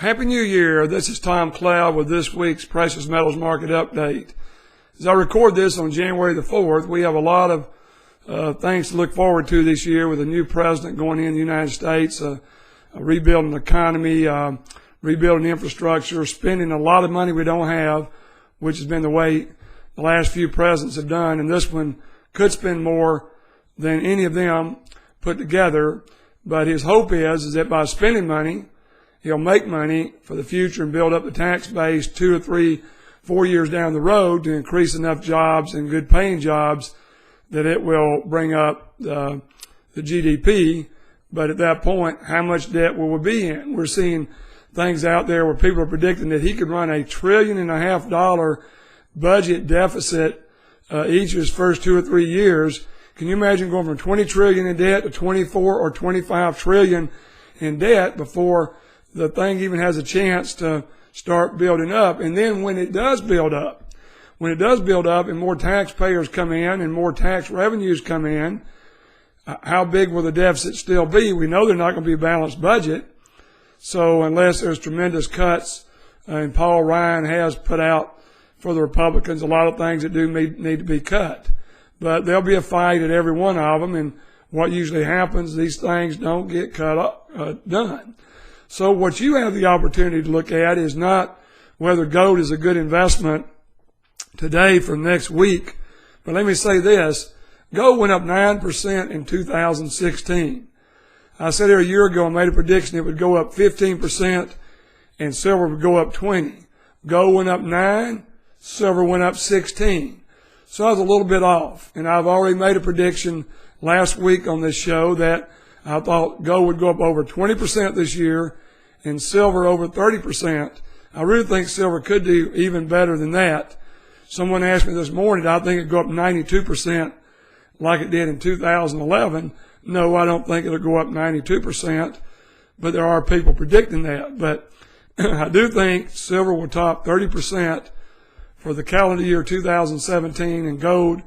Happy New Year. This is Tom Cloud with this week's Precious Metals Market Update. As I record this on January the 4th, we have a lot of things to look forward to this year with a new president going in the United States, a rebuilding economy, rebuilding infrastructure, spending a lot of money we don't have, which has been the way the last few presidents have done. And this one could spend more than any of them put together. But his hope is that by spending money, he'll make money for the future and build up the tax base 2 or 3, 4 years down the road to increase enough jobs and good paying jobs that it will bring up the GDP. But at that point, how much debt will we be in? We're seeing things out there where people are predicting that he could run $1.5 trillion budget deficit each of his first 2 or 3 years. Can you imagine going from 20 trillion in debt to 24 or 25 trillion in debt before the thing even has a chance to start building up? And then when it does build up and more taxpayers come in and more tax revenues come in, how big will the deficit still be? We know they're not going to be a balanced budget. So unless there's tremendous cuts, and Paul Ryan has put out for the Republicans a lot of things that do need to be cut. But there'll be a fight at every one of them, and what usually happens, these things don't get done. So what you have the opportunity to look at is not whether gold is a good investment today for next week, but let me say this. Gold went up 9% in 2016. I said here a year ago, I made a prediction it would go up 15% and silver would go up 20. Gold went up 9, silver went up 16. So I was a little bit off, and I've already made a prediction last week on this show that I thought gold would go up over 20% this year and silver over 30%. I really think silver could do even better than that. Someone asked me this morning, I think it'd go up 92% like it did in 2011. No, I don't think it'll go up 92%, but there are people predicting that. But I do think silver will top 30% for the calendar year 2017, and gold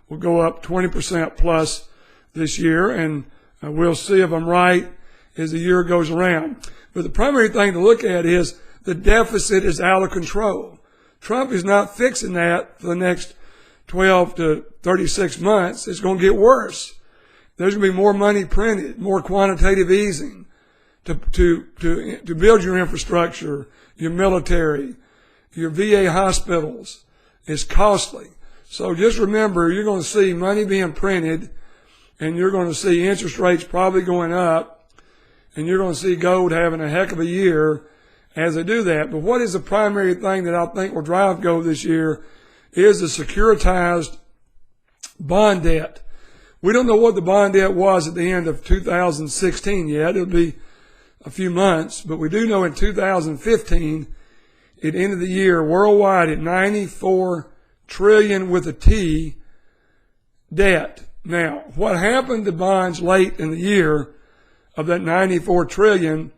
will go up 20% plus this year, and we'll see if I'm right as the year goes around. But the primary thing to look at is the deficit is out of control. Trump is not fixing that for the next 12 to 36 months. It's going to get worse. There's going to be more money printed, more quantitative easing to build your infrastructure, your military, your VA hospitals. Is costly. So just remember, you're going to see money being printed, and you're going to see interest rates probably going up, and you're going to see gold having a heck of a year as they do that. But what is the primary thing that I think will drive gold this year is the securitized bond debt. We don't know what the bond debt was at the end of 2016 yet. It'll be a few months, but we do know in 2015, it ended the year worldwide at 94 trillion with a T debt. Now, what happened to bonds late in the year of that 94 trillion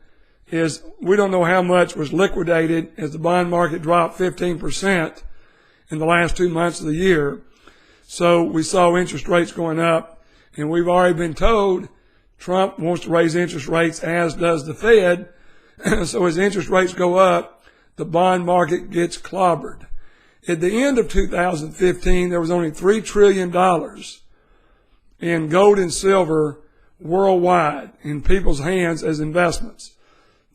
is we don't know how much was liquidated as the bond market dropped 15% in the last 2 months of the year. So we saw interest rates going up, and we've already been told Trump wants to raise interest rates, as does the Fed. So as interest rates go up, the bond market gets clobbered. At the end of 2015, there was only $3 trillion in gold and silver worldwide in people's hands as investments.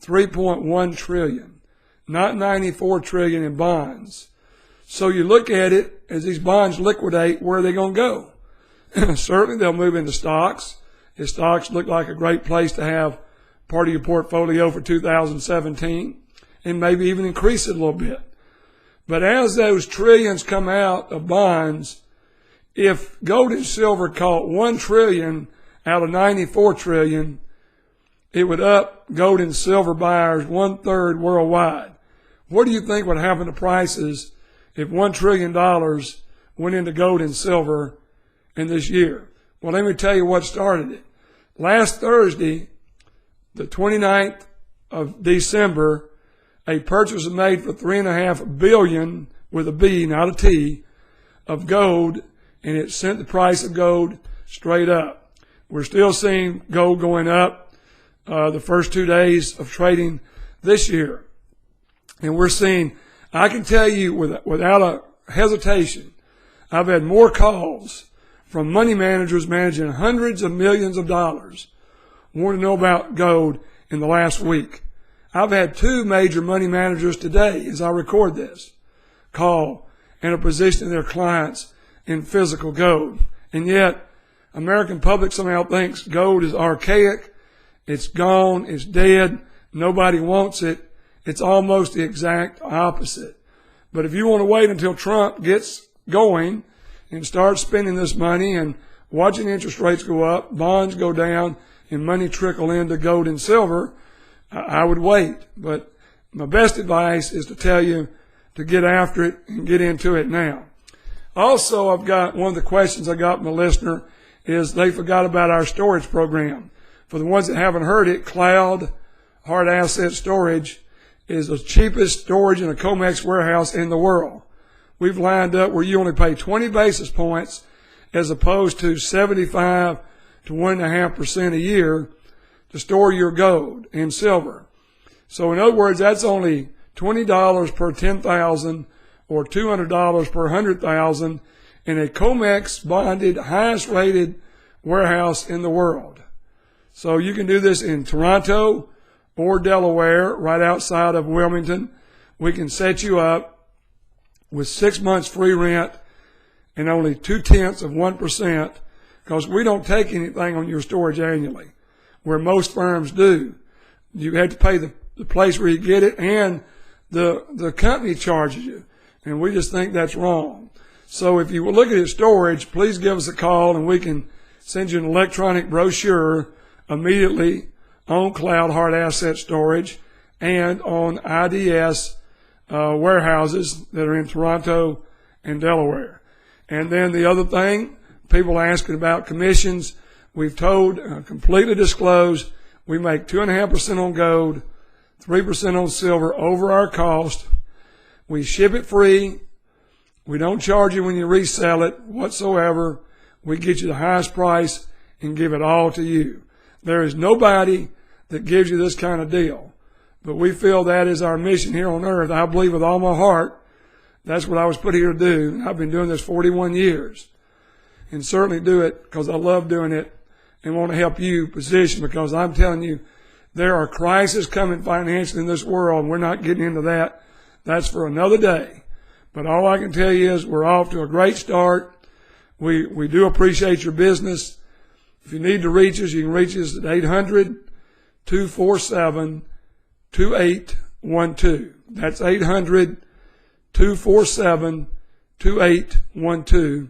3.1 trillion, not 94 trillion in bonds. So you look at it, as these bonds liquidate, where are they going to go? Certainly they'll move into stocks. If stocks look like a great place to have part of your portfolio for 2017. And maybe even increase it a little bit. But as those trillions come out of bonds, if gold and silver caught 1 trillion out of 94 trillion, it would up gold and silver buyers 1/3 worldwide. What do you think would happen to prices if $1 trillion went into gold and silver in this year? Well, let me tell you what started it. Last Thursday, the 29th of December, a purchase was made for $3.5 billion with a B, not a T, of gold, and it sent the price of gold straight up. We're still seeing gold going up the first 2 days of trading this year. And we're seeing, I can tell you without a hesitation, I've had more calls from money managers managing hundreds of millions of dollars wanting to know about gold in the last week. I've had 2 major money managers today, as I record this, call and are positioning their clients in physical gold. And yet, American public somehow thinks gold is archaic, it's gone, it's dead, nobody wants it. It's almost the exact opposite. But if you want to wait until Trump gets going and starts spending this money and watching interest rates go up, bonds go down, and money trickle into gold and silver, I would wait. But my best advice is to tell you to get after it and get into it now. Also, I've got one of the questions I got from a listener is they forgot about our storage program. For the ones that haven't heard it, cloud hard asset storage is the cheapest storage in a COMEX warehouse in the world. We've lined up where you only pay 20 basis points as opposed to 75 to 1.5% a year to store your gold and silver. So in other words, that's only $20 per 10,000 or $200 per 100,000 in a COMEX bonded, highest rated warehouse in the world. So you can do this in Toronto or Delaware, right outside of Wilmington. We can set you up with 6 months free rent and only 0.2%, because we don't take anything on your storage annually, where most firms do. You have to pay the place where you get it, and the company charges you. And we just think that's wrong. So if you look at storage, please give us a call and we can send you an electronic brochure immediately on cloud hard asset storage and on IDS warehouses that are in Toronto and Delaware. And then the other thing, people asking about commissions, we've told, completely disclosed, we make 2.5% on gold, 3% on silver over our cost. We ship it free. We don't charge you when you resell it whatsoever. We get you the highest price and give it all to you. There is nobody that gives you this kind of deal. But we feel that is our mission here on earth. I believe with all my heart that's what I was put here to do. I've been doing this 41 years. And certainly do it because I love doing it and want to help you position, because I'm telling you, there are crises coming financially in this world, and we're not getting into that. That's for another day. But all I can tell you is we're off to a great start. We do appreciate your business. If you need to reach us, you can reach us at 800-247-2812. That's 800-247-2812.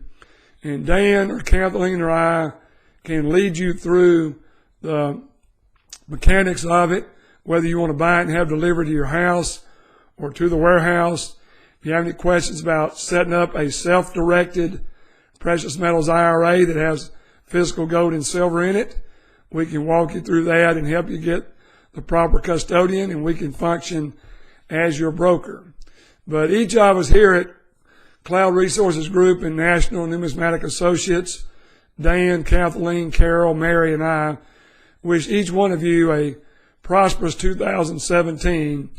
And Dan or Kathleen or I can lead you through the mechanics of it, whether you want to buy it and have it delivered to your house or to the warehouse. If you have any questions about setting up a self-directed precious metals IRA that has physical gold and silver in it, we can walk you through that and help you get the proper custodian, and we can function as your broker. But each of us here at Cloud Resources Group and National Numismatic Associates, Dan, Kathleen, Carol, Mary, and I, wish each one of you a prosperous 2017.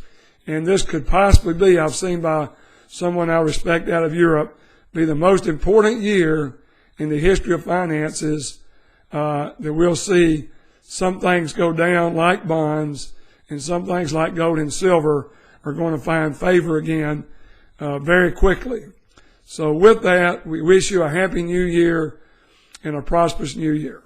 And this could possibly be, I've seen by someone I respect out of Europe, be the most important year in the history of finances, that we'll see some things go down like bonds, and some things like gold and silver are going to find favor again very quickly. So with that, we wish you a happy new year and a prosperous new year.